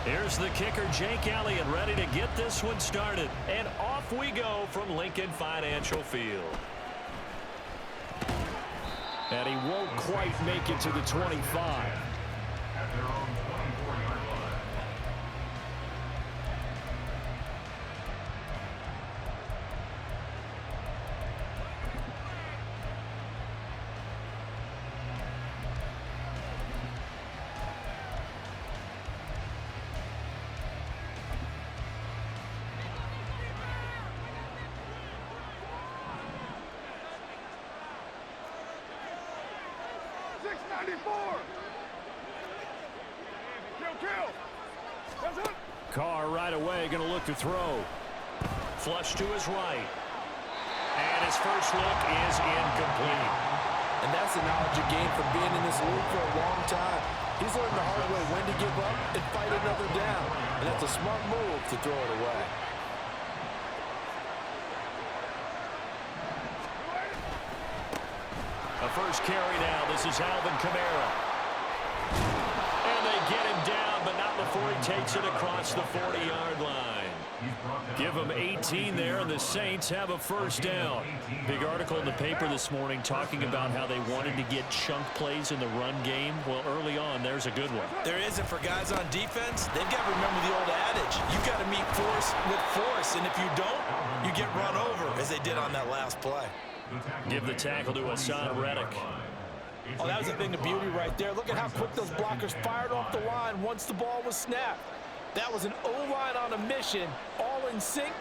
Here's the kicker, Jake Elliott, ready to get this one started. And off we go from Lincoln Financial Field. And he won't quite make it to the 25. Carr right away going to look to throw. Flush to his right. And his first look is incomplete. And that's the knowledge you gain from being in this league for a long time. He's learned the hard way when to give up and fight another down. And that's a smart move to throw it away. A first carry now. This is Alvin Kamara. And they get him down, but not before he takes it across the 40-yard line. Give him 18 there, and the Saints have a first down. Big article in the paper this morning talking about how they wanted to get chunk plays in the run game. Well, early on, there's a good one. There is, and for guys on defense, they've got to remember the old adage. You've got to meet force with force, and if you don't, you get run over, as they did on that last play. Give the tackle to Hassan Reddick. Oh, that was a thing of beauty right there. Look at how quick those blockers fired off the line once the ball was snapped. That was an O-line on a mission, all in sync,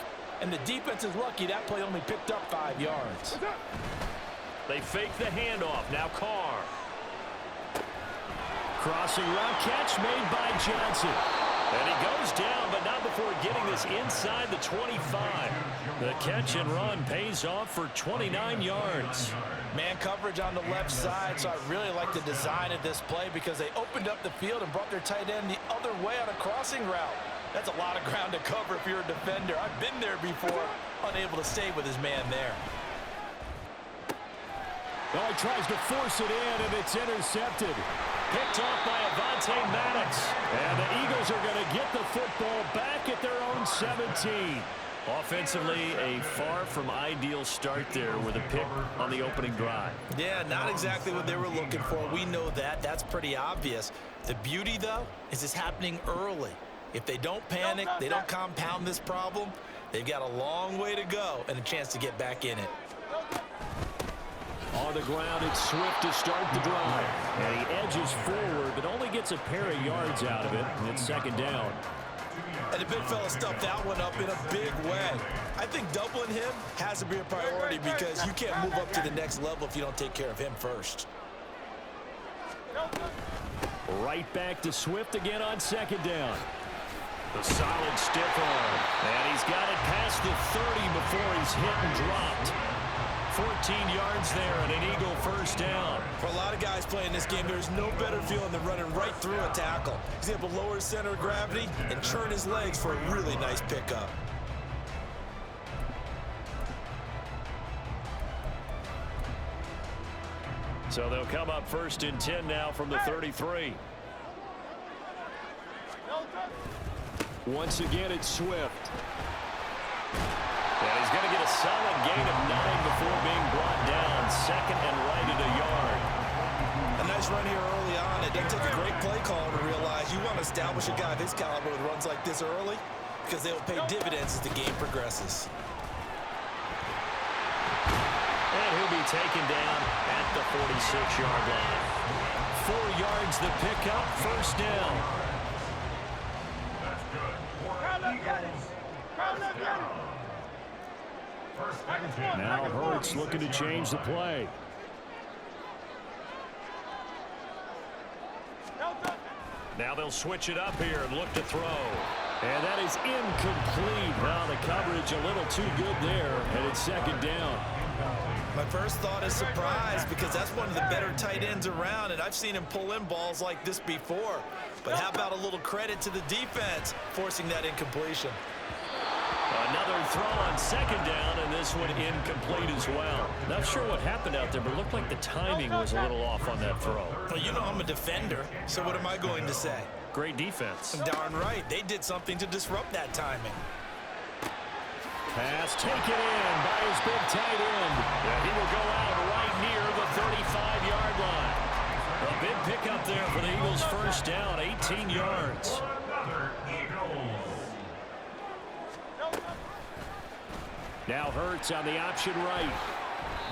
and the defense is lucky that play only picked up 5 yards. They fake the handoff. Now Carr. Crossing route catch made by Johnson. And he goes down, but not before getting this inside the 25. The catch and run pays off for 29 yards. Man coverage on the left side, so I really like the design of this play because they opened up the field and brought their tight end the other way on a crossing route. That's a lot of ground to cover if you're a defender. I've been there before, unable to stay with his man there. Well, he tries to force it in, and it's intercepted. Picked off by Avonte Maddox. And the Eagles are going to get the football back at their own 17. Offensively, a far from ideal start there with a pick on the opening drive. Yeah, not exactly what they were looking for. We know that. That's pretty obvious. The beauty, though, is it's happening early. If they don't panic, they don't compound this problem, they've got a long way to go and a chance to get back in it. On the ground, it's Swift to start the drive. And he edges forward, but only gets a pair of yards out of it. And it's second down. And the big fella stuffed that one up in a big way. I think doubling him has to be a priority because you can't move up to the next level if you don't take care of him first. Right back to Swift again on second down. The solid stiff arm. And he's got it past the 30 before he's hit and dropped. 14 yards there and an Eagle first down. For a lot of guys playing this game, there's no better feeling than running right through a tackle. He's able to lower his center of gravity and churn his legs for a really nice pickup. So they'll come up first and 10 now from the 33. Once again, it's Swift. And he's going to get a solid gain of 9 before being brought down. Second and right at a yard. A nice run here early on. It doesn't take a great play caller to realize you want to establish a guy of his caliber with runs like this early because they will pay dividends as the game progresses. And he'll be taken down at the 46-yard line. 4 yards the pickup, first down. Now Hurts looking to change the play. Now they'll switch it up here and look to throw. And that is incomplete. Now the coverage a little too good there, and it's second down. My first thought is surprise because that's one of the better tight ends around, and I've seen him pull in balls like this before. But how about a little credit to the defense forcing that incompletion? Another throw on second down, and this one incomplete as well. Not sure what happened out there, but it looked like the timing was a little off on that throw. Well, you know I'm a defender, so what am I going to say? great defense. Darn right. They did something to disrupt that timing. Pass taken in by his big tight end. And he will go out right near the 35-yard line. A big pickup there for the Eagles' first down, 18 yards. Now Hurts on the option right.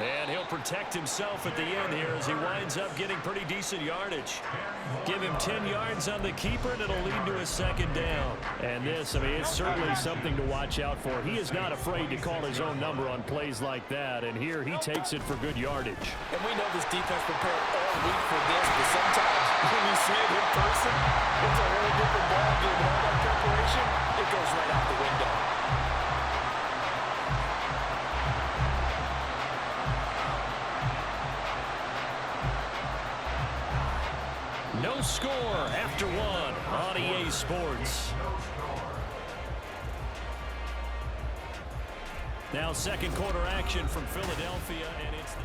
And he'll protect himself at the end here as he winds up getting pretty decent yardage. Give him 10 yards on the keeper, and it'll lead to a second down. And this, I mean, it's certainly something to watch out for. He is not afraid to call his own number on plays like that, and here he takes it for good yardage. And we know this defense prepared all week for this, but sometimes when you see it in person, it's a whole different ballgame. And all that preparation, it goes right out the window. No score after one on EA Sports. Now second quarter action from Philadelphia, and it's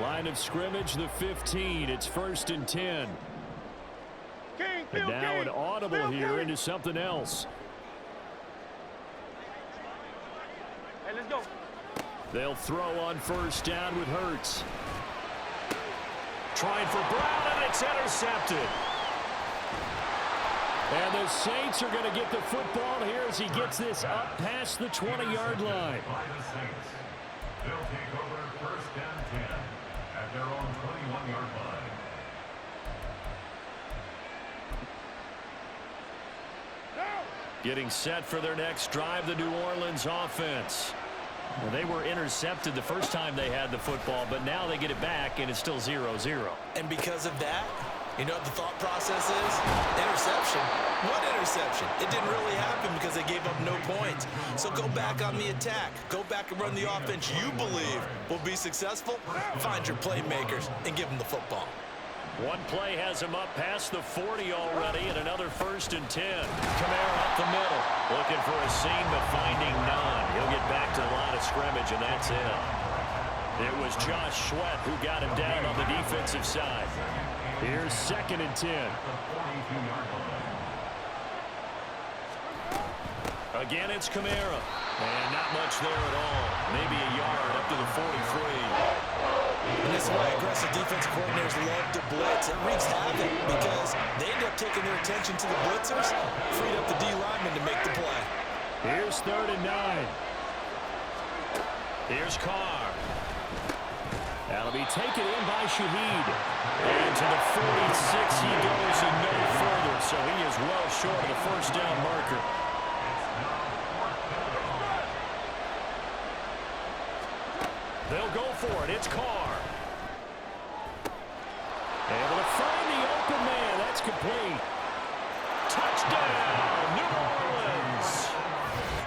line of scrimmage, the 15. It's 1st and 10. And now an audible here into something else. Hey, let's go. They'll throw on first down with Hurts. Trying for Brown, and it's intercepted. And the Saints are going to get the football here as he gets this up past the 20-yard line. They'll take over 1st and 10 at their own 21-yard line. Getting set for their next drive, the New Orleans offense. Well, they were intercepted the first time they had the football, but now they get it back, and it's still 0-0. And because of that, you know what the thought process is? Interception. What interception? It didn't really happen because they gave up no points. So go back on the attack. Go back and run the offense you believe will be successful. Find your playmakers and give them the football. One play has him up past the 40 already, and another 1st and 10. Kamara up the middle, looking for a seam, but finding none. He'll get back to the line of scrimmage, and that's it. It was Josh Sweat who got him down on the defensive side. Here's 2nd and 10. Again, it's Kamara. And not much there at all. Maybe a yard up to the 43. And this is why aggressive defense coordinators love to blitz. It wreaks havoc because they end up taking their attention to the blitzers, freed up the D lineman to make the play. Here's 3rd and 9. Here's Carr. That'll be taken in by Shaheed. And to the 46 he goes and no further. So he is well short of the first down marker. They'll go for it. It's Carr. Able to find the open man. That's complete. Touchdown, New Orleans.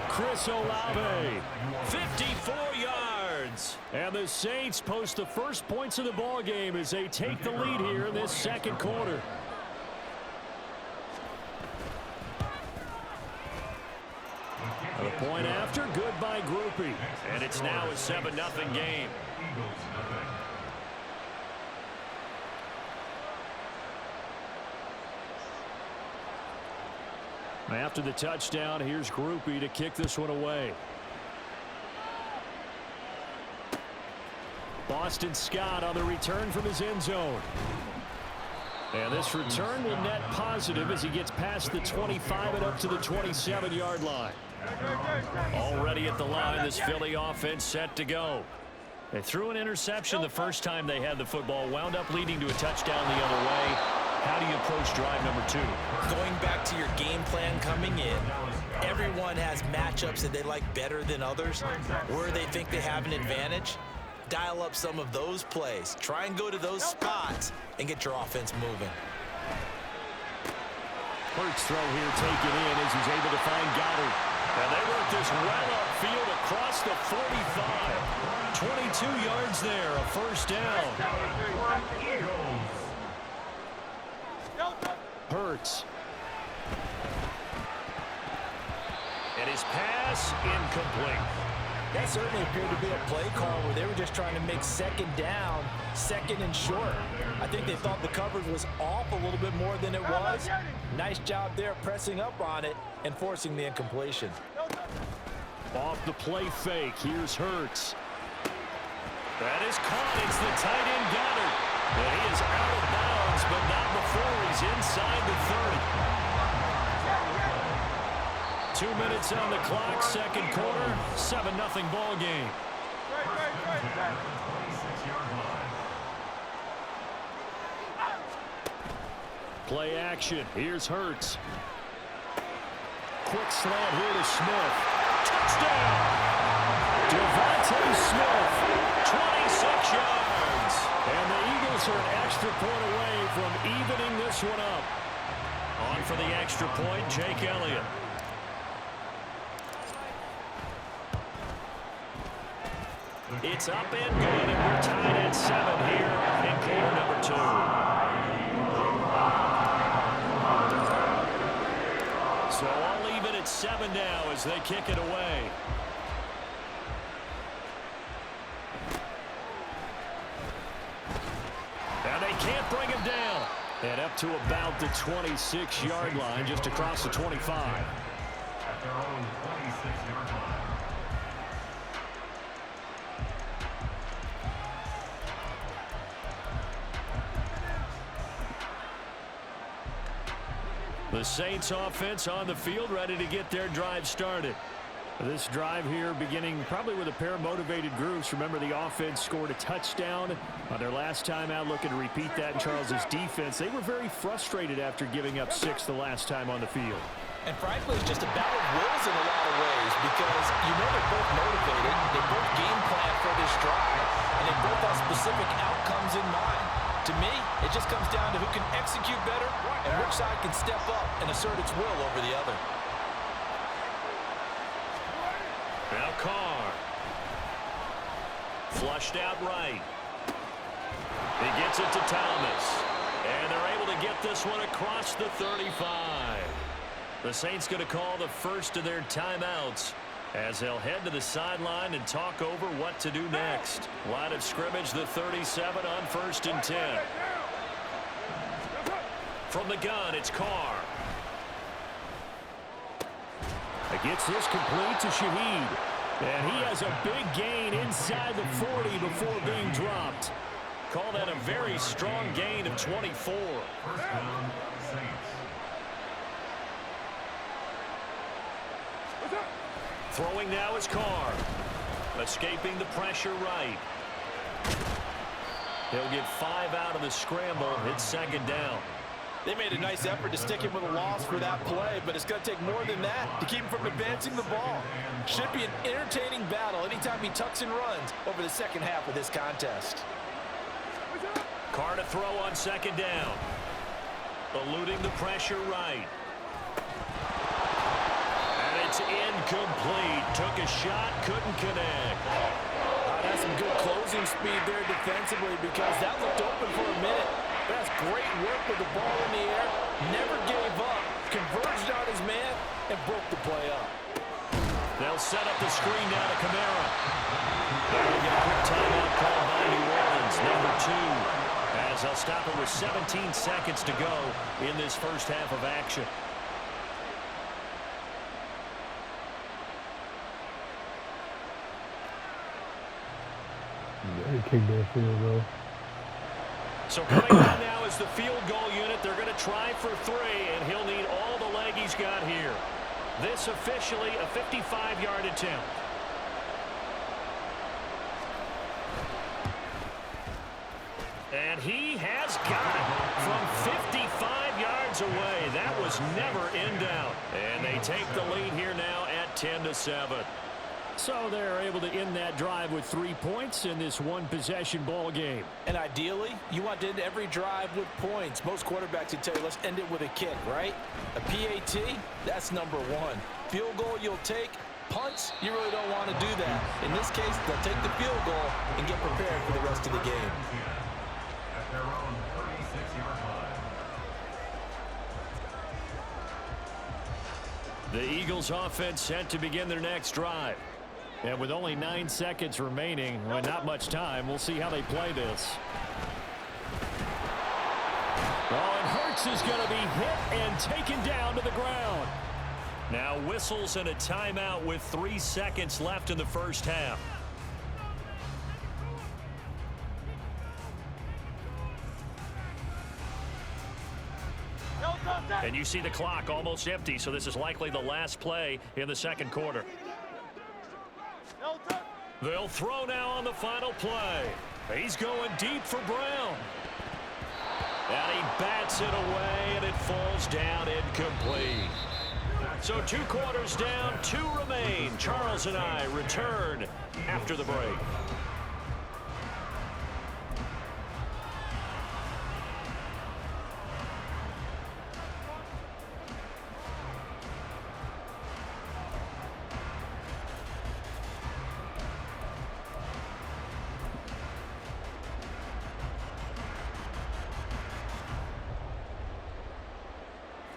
Chris Olave, 54 yards. And the Saints post the first points of the ball game as they take the lead here in this second quarter. A point after, good by Groupie. And it's now a 7-0 game. After the touchdown, here's Groupie to kick this one away. Boston Scott on the return from his end zone. And this return will net positive as he gets past the 25 and up to the 27-yard line. Already at the line, this Philly offense set to go. They threw an interception the first time they had the football, wound up leading to a touchdown the other way. How do you approach drive number 2? Going back to your game plan coming in, everyone has matchups that they like better than others, where they think they have an advantage. Dial up some of those plays. Try and go to those spots and get your offense moving. Hurts throw here taken in as he's able to find Goddard. And they work this well upfield across the 45. 22 yards there, a first down. Hurts. His pass incomplete. That certainly appeared to be a play call where they were just trying to make second down, second and short. I think they thought the coverage was off a little bit more than it was. Nice job there pressing up on it and forcing the incompletion. Off the play fake, here's Hurts. That is caught. It's the tight end Goddard. And he is out of bounds, but not before he's inside the 30. 2 minutes on the clock, second quarter, 7-0 ball game. Play action. Here's Hurts. Quick slant here to Smith. Touchdown! Devontae Smith, 26 yards. And the Eagles are an extra point away from evening this one up. On for the extra point, Jake Elliott. It's up and good, and we're tied at 7 here in quarter number 2. So I'll leave it at 7 now as they kick it away. And they can't bring him down. And up to about the 26-yard line, just across the 25. At their own 26-yard line. The Saints offense on the field, ready to get their drive started. This drive here beginning probably with a pair of motivated groups. Remember, the offense scored a touchdown on their last time out, looking to repeat that in Charles's defense. They were very frustrated after giving up 6 the last time on the field. And frankly, it's just a battle of wills in a lot of ways because you know they're both motivated, they both game plan for this drive, and they both have specific outcomes in mind. To me, it just comes down to who can execute better and which side can step up and assert its will over the other. Now Carr. Flushed out right. He gets it to Thomas. And they're able to get this one across the 35. The Saints going to call the first of their timeouts as they'll head to the sideline and talk over what to do next. Line of scrimmage, the 37 on 1st and 10. From the gun, it's Carr. Gets this complete to Shaheed. And he has a big gain inside the 40 before being dropped. Call that a very strong gain of 24. First down, Saints. Throwing now is Carr. Escaping the pressure right. He'll get 5 out of the scramble. It's second down. They made a nice effort to stick him with a loss for that play, but it's going to take more than that to keep him from advancing the ball. Should be an entertaining battle anytime he tucks and runs over the second half of this contest. Carr to throw on second down. Eluding the pressure right. And it's incomplete. Took a shot, couldn't connect. That's some good closing speed there defensively because that looked open for a minute. That's great work with the ball in the air. Never gave up. Converged on his man and broke the play up. They'll set up the screen down to Kamara. They'll get a quick timeout called by New Orleans, number 2. As they'll stop it with 17 seconds to go in this first half of action. He kicked that field goal. So coming on now is the field goal unit. They're going to try for 3, and he'll need all the leg he's got here. This officially a 55-yard attempt. And he has got it from 55 yards away. That was never in doubt. And they take the lead here now at 10-7. So they're able to end that drive with 3 points in this one-possession ball game. And ideally, you want to end every drive with points. Most quarterbacks would tell you, let's end it with a kick, right? A PAT, that's number 1. Field goal you'll take. Punts, you really don't want to do that. In this case, they'll take the field goal and get prepared for the rest of the game. At their own 36-yard line. The Eagles offense set to begin their next drive. And with only 9 seconds remaining, well, not much time, we'll see how they play this. Oh, and Hurts is going to be hit and taken down to the ground. Now whistles and a timeout with 3 seconds left in the first half. And you see the clock almost empty, so this is likely the last play in the second quarter. They'll throw now on the final play. He's going deep for Brown. And he bats it away, and it falls down incomplete. So 2 quarters down, 2 remain. Charles and I return after the break.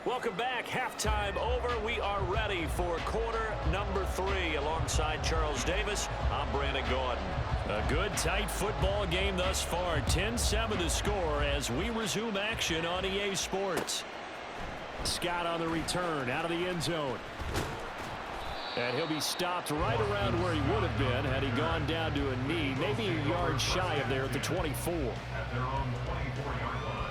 Welcome back. Halftime over. We are ready for quarter number 3. Alongside Charles Davis, I'm Brandon Gordon. A good, tight football game thus far. 10-7 to score as we resume action on EA Sports. Scott on the return out of the end zone. And he'll be stopped right around where he would have been had he gone down to a knee, maybe a yard shy of there at the 24. At their own 24-yard line.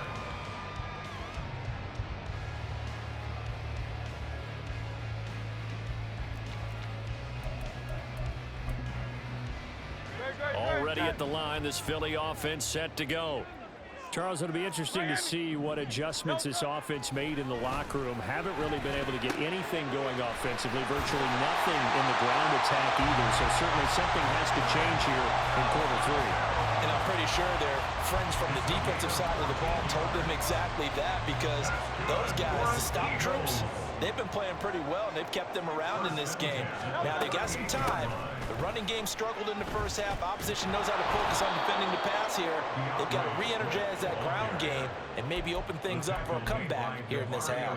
Already at the line, this Philly offense set to go. Charles, it'll be interesting to see what adjustments this offense made in the locker room. Haven't really been able to get anything going offensively, virtually nothing in the ground attack either. So certainly something has to change here in quarter 3. And I'm pretty sure their friends from the defensive side of the ball told them exactly that, because those guys, the stop troops, they've been playing pretty well, and they've kept them around in this game. Now, they got some time. The running game struggled in the first half. Opposition knows how to focus on defending the pass here. They've got to re-energize that ground game and maybe open things up for a comeback here in this half.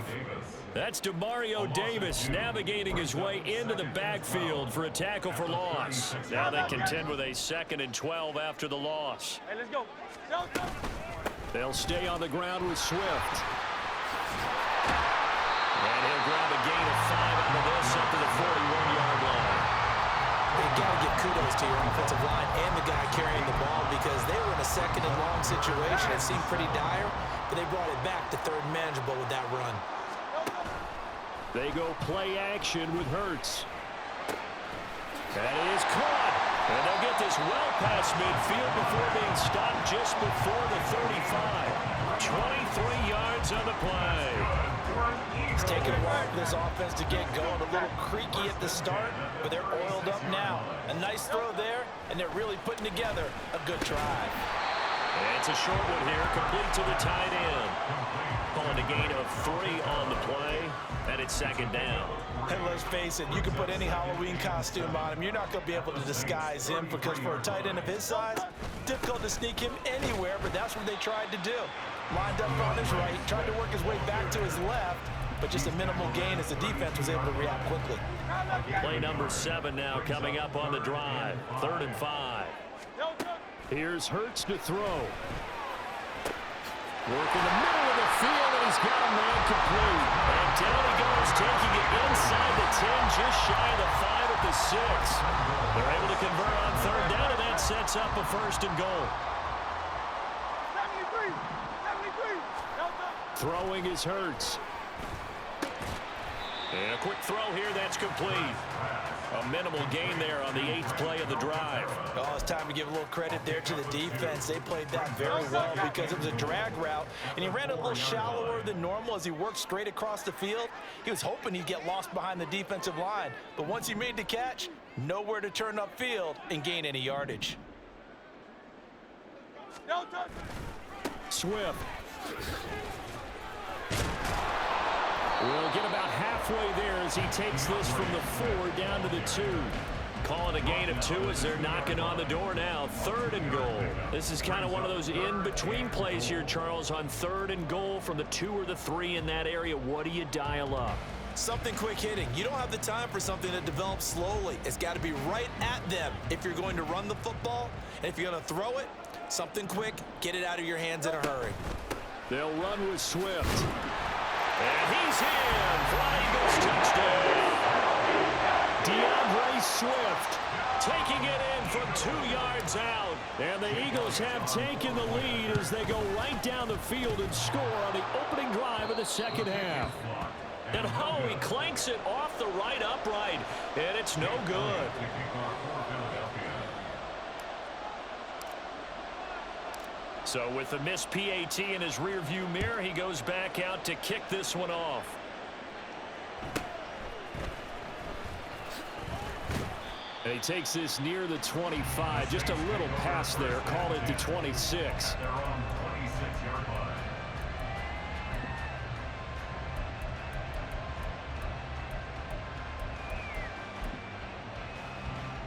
That's Demario Davis navigating his way into the backfield for a tackle for loss. Now they contend with a 2nd and 12 after the loss. Hey, let's go. They'll stay on the ground with Swift. And he'll grab a gain of 5 out of this up to the 41-yard line. You've got to give kudos to your offensive line and the guy carrying the ball, because they were in a 2nd and long situation. It seemed pretty dire, but they brought it back to 3rd and manageable with that run. They go play action with Hurts. That is caught. And they'll get this well past midfield before being stopped just before the 35. 23 yards on the play. It's taken a while for this offense to get going. A little creaky at the start, but they're oiled up now. A nice throw there, and they're really putting together a good drive. And it's a short one here, complete to the tight end. Calling a gain of 3 on the play, and it's 2nd down. And let's face it, you can put any Halloween costume on him. You're not going to be able to disguise him, because for a tight end of his size, difficult to sneak him anywhere, but that's what they tried to do. Lined up on his right, tried to work his way back to his left, but just a minimal gain as the defense was able to react quickly. Play number 7 now coming up on the drive. 3rd and 5. Here's Hurts to throw. Work in the middle of the field, and he's got a man complete. And down he goes, taking it inside the 10, just shy of the 5 at the 6. They're able to convert on 3rd down, and that sets up a 1st and goal. 73. Throwing is Hurts. And a quick throw here, that's complete. A minimal gain there on the 8th play of the drive. Oh, it's time to give a little credit there to the defense. They played that very well, because it was a drag route, and he ran a little shallower than normal as he worked straight across the field. He was hoping he'd get lost behind the defensive line, but once he made the catch, nowhere to turn upfield and gain any yardage. Swift. We'll get about halfway there as he takes this from the 4 down to the 2. Calling a gain of 2 as they're knocking on the door now. 3rd and goal. This is kind of one of those in-between plays here, Charles, on 3rd and goal from the 2 or the 3 in that area. What do you dial up? Something quick hitting. You don't have the time for something that develops slowly. It's got to be right at them if you're going to run the football. And if you're going to throw it, something quick, get it out of your hands in a hurry. They'll run with Swift. And he's in for an Eagles touchdown. DeAndre Swift taking it in from 2 yards out. And the Eagles have taken the lead as they go right down the field and score on the opening drive of the second half. And oh, he clanks it off the right upright, and it's no good. So with the missed PAT in his rearview mirror, he goes back out to kick this one off. And he takes this near the 25. Just a little pass there. Call it the 26.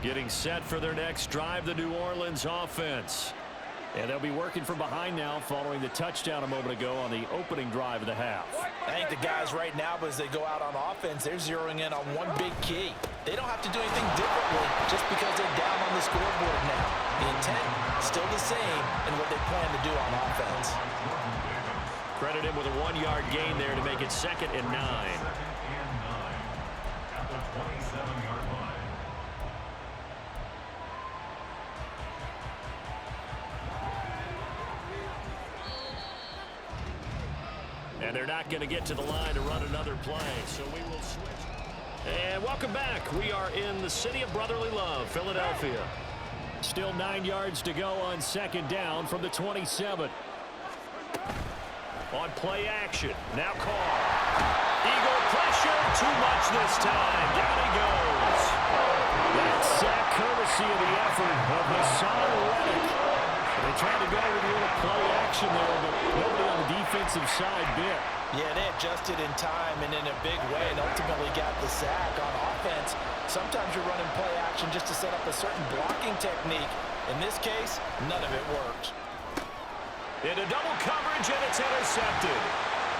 Getting set for their next drive, the New Orleans offense. And they'll be working from behind now following the touchdown a moment ago on the opening drive of the half. I think the guys right now, as they go out on offense, they're zeroing in on one big key. They don't have to do anything differently just because they're down on the scoreboard now. The intent still the same in what they plan to do on offense. Credit him with a 1-yard gain there to make it 2nd and 9. At the 27-yard line. And they're not going to get to the line to run another play, so we will switch. And welcome back. We are in the city of brotherly love, Philadelphia. Still 9 yards to go on 2nd down from the 27. On play action. Now call. Eagle pressure. Too much this time. Down he goes. That sack courtesy of the effort of Hassan Reddick. They tried to go with a little play action there, but nobody on the defensive side bit. Yeah, they adjusted in time and in a big way and ultimately got the sack. On offense, sometimes you're running play action just to set up a certain blocking technique. In this case, none of it worked. Into double coverage, and it's intercepted.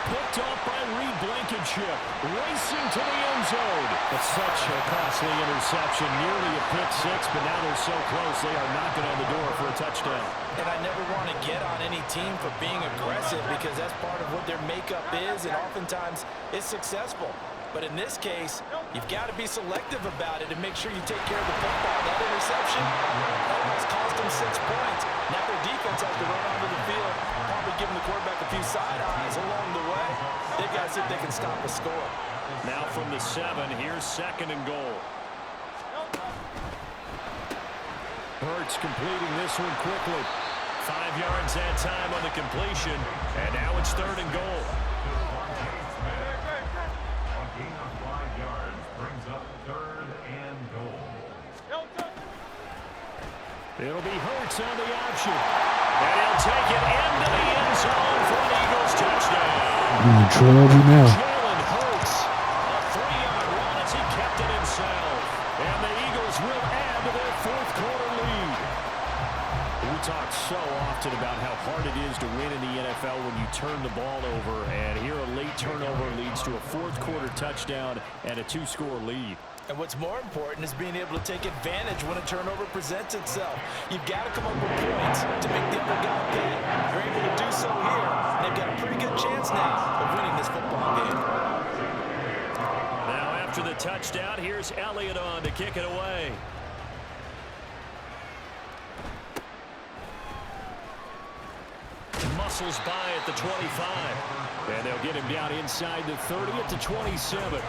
Picked off by Reed Blankenship. Racing to the end zone. It's such a costly interception. Nearly a pick six, but now they're so close they are knocking on the door for a touchdown. And I never want to get on any team for being aggressive because that's part of what their makeup is, and oftentimes it's successful. But in this case, you've got to be selective about it and make sure you take care of the football. That interception almost cost them 6 points. Now their defense has to run onto the field, probably giving the quarterback a few side eyes along the way. They've got to see if they can stop a score. Now from the 7, here's 2nd and goal. Hurts completing this one quickly. 5 yards that time on the completion, and now it's 3rd and goal. It'll be Hurts on the option. And he'll take it into the end zone for an Eagles touchdown. In trouble now. Jalen Hurts, a 3-yard run as he kept it himself. And the Eagles will add to their 4th quarter lead. We talk so often about how hard it is to win in the NFL when you turn the ball over. And here a late turnover leads to a 4th quarter touchdown and a 2-score lead. And what's more important is being able to take advantage when a turnover presents itself. You've got to come up with points to make the other guy pay. They're able to do so here, and they've got a pretty good chance now of winning this football game. Now after the touchdown, here's Elliott on to kick it away. Muscles by at the 25. And they'll get him down inside the 30 at the 27.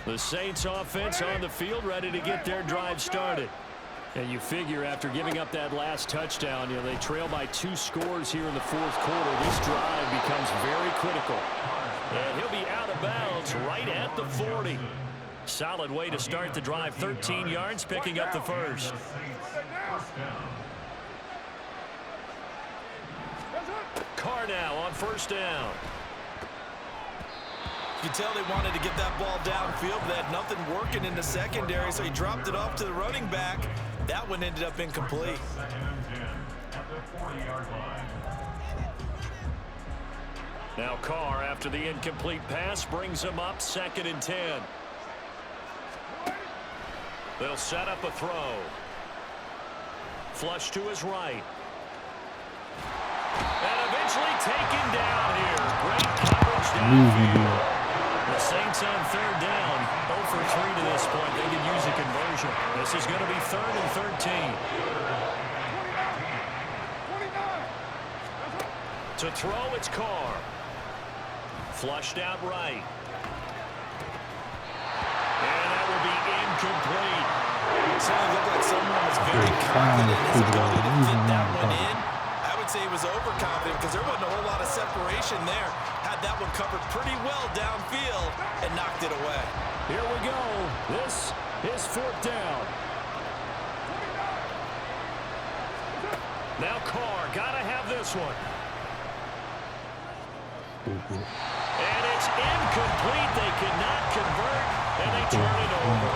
The Saints offense on the field ready to get their drive started. And you figure after giving up that last touchdown, they trail by 2 scores here in the 4th quarter. This drive becomes very critical. And he'll be out of bounds right at the 40. Solid way to start the drive. 13 yards, picking up the first. Carr now on 1st down. You can tell they wanted to get that ball downfield, but they had nothing working in the secondary, so he dropped it off to the running back. That one ended up incomplete. 40-yard line. Now Carr, after the incomplete pass, brings him up 2nd and 10. They'll set up a throw. Flush to his right. And eventually taken down here. Great coverage downfield. The Saints on 3rd down. 0 for 3 to this point. They can use a conversion. This is going to be 3rd and 13. To throw, it's Carr. Flushed out right. And that will be incomplete. Certainly looked like someone was very confident in his ability to fit that one in. I would say he was overconfident because there wasn't a whole lot of separation there. Had that one covered pretty well downfield and knocked it away. Here we go. This is 4th down. Now Carr, gotta have this one. And it's incomplete. They could not convert, and they turn it over.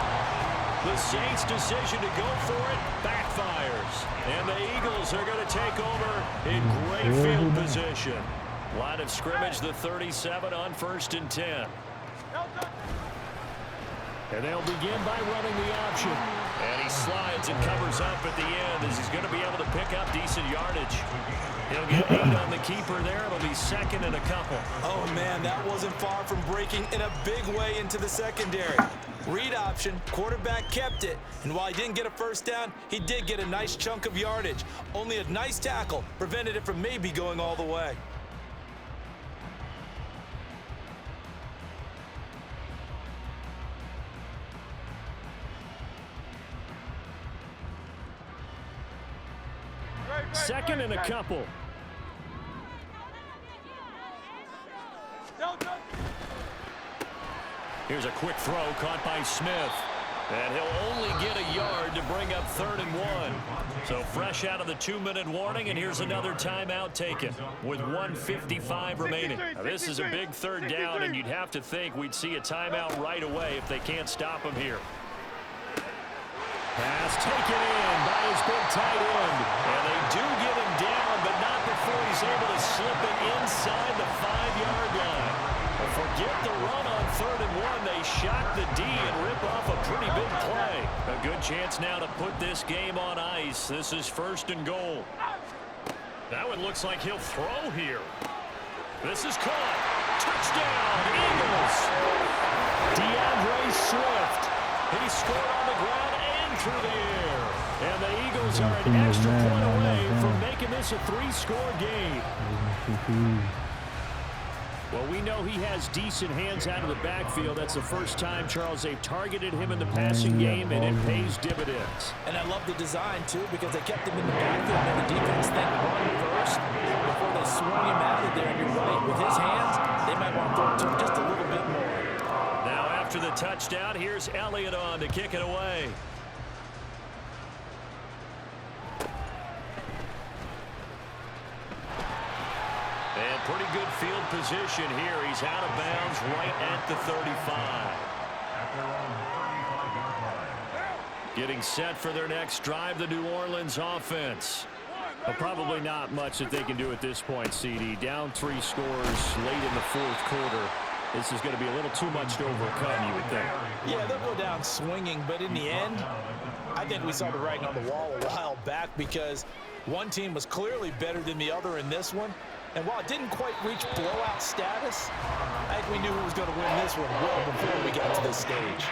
The Saints' decision to go for it backfires. And the Eagles are going to take over in great field position. Line of scrimmage, the 37 on 1st and 10. And they'll begin by running the option. And he slides and covers up at the end as he's going to be able to pick up decent yardage. He'll get 8 on the keeper there. It'll be 2nd and a couple. Oh, man, that wasn't far from breaking in a big way into the secondary. Read option, quarterback kept it, and while he didn't get a 1st down, he did get a nice chunk of yardage. Only a nice tackle prevented it from maybe going all the way. Second and a couple. Here's a quick throw caught by Smith. And he'll only get a yard to bring up 3rd and 1. So fresh out of the 2-minute warning, and here's another timeout taken with 1:55 remaining. Now, this is a big 3rd down, and you'd have to think we'd see a timeout right away if they can't stop him here. Pass taken in by his big tight end. And they do get him down, but not before he's able to slip it inside the 5-yard line. But forget the run on 3rd and 1. They shock the D and rip off a pretty big play. A good chance now to put this game on ice. This is 1st and goal. That one looks like he'll throw here. This is caught. Touchdown, Eagles. DeAndre Swift. He scored on the ground and through the air. And the Eagles are an extra point away from making this a 3-score game. Well, we know he has decent hands out of the backfield. That's the first time, Charles, they've targeted him in the passing game, and it pays dividends. And I love the design, too, because they kept him in the backfield and the defense then run first before they swung him out of there. And you're right, with his hands, they might want to throw it to him just a little bit more. Now, after the touchdown, here's Elliott on to kick it away. And pretty good field position here. He's out of bounds right at the 35. Getting set for their next drive, the New Orleans offense. Well, probably not much that they can do at this point, CD. Down 3 scores late in the 4th quarter. This is going to be a little too much to overcome, you would think. Yeah, they'll go down swinging, but in the end, I think we saw the writing on the wall a while back because one team was clearly better than the other in this one. And while it didn't quite reach blowout status, I think we knew who was going to win this one well before we got to this stage.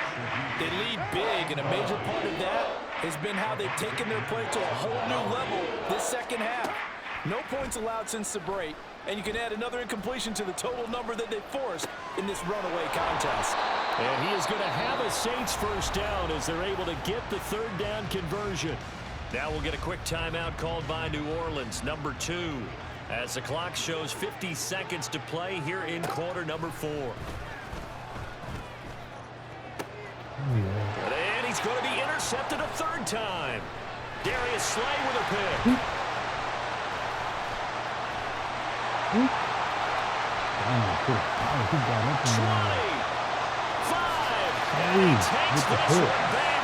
They lead big, and a major part of that has been how they've taken their play to a whole new level this second half. No points allowed since the break, and you can add another incompletion to the total number that they forced in this runaway contest. And he is going to have a Saints 1st down as they're able to get the 3rd down conversion. Now we'll get a quick timeout called by New Orleans, number 2. As the clock shows 50 seconds to play here in quarter number 4. And he's going to be intercepted a 3rd time. Darius Slay with a pick. Slay. 5. And he takes this one back.